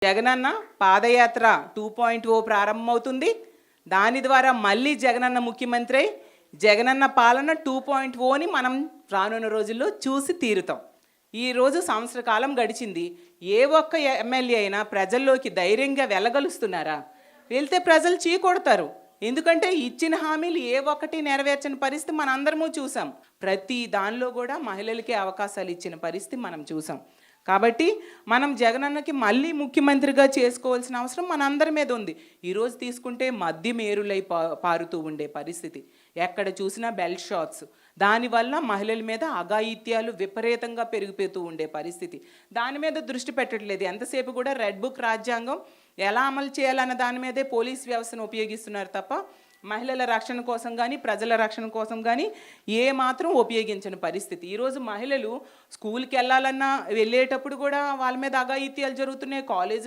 జగనన్న పాదయాత్ర 2.0 ప్రారంభమవుతుంది. దాని ద్వారా మళ్ళీ జగనన్న ముఖ్యమంత్రి జగనన్న పాలన 2.0ని మనం రానున్న రోజుల్లో చూసి తీరుతాం. ఈరోజు సంవత్సర కాలం గడిచింది. ఏ ఒక్క ఎమ్మెల్యే అయినా ప్రజల్లోకి ధైర్యంగా వెళ్ళగలుస్తున్నారా? వెళ్తే ప్రజలు చీకొడతారు. ఎందుకంటే ఇచ్చిన హామీలు ఏ ఒక్కటి నెరవేర్చని పరిస్థితి మనందరము చూసాం. ప్రతి దానిలో కూడా మహిళలకే అవకాశాలు ఇచ్చిన పరిస్థితి మనం చూసాం. కాబట్టి మనం జగనన్నకి మళ్ళీ ముఖ్యమంత్రిగా చేసుకోవాల్సిన అవసరం మనందరి మీద ఉంది. ఈరోజు తీసుకుంటే మద్యం ఏరులై పారుతూ ఉండే పరిస్థితి, ఎక్కడ చూసినా బెల్ట్ షాట్స్, దానివల్ల మహిళల మీద అఘాయిత్యాలు విపరీతంగా పెరిగిపోతూ ఉండే పరిస్థితి. దాని మీద దృష్టి పెట్టట్లేదు. ఎంతసేపు కూడా రెడ్ బుక్ రాజ్యాంగం ఎలా అమలు చేయాలన్న దాని మీదే పోలీస్ వ్యవస్థను ఉపయోగిస్తున్నారు తప్ప మహిళల రక్షణ కోసం కానీ ప్రజల రక్షణ కోసం కానీ ఏ మాత్రం ఉపయోగించని పరిస్థితి. ఈరోజు మహిళలు స్కూల్కి వెళ్ళాలన్నా వెళ్ళేటప్పుడు కూడా వాళ్ళ మీద అఘాయిత్యాలు జరుగుతున్నాయి. కాలేజీలు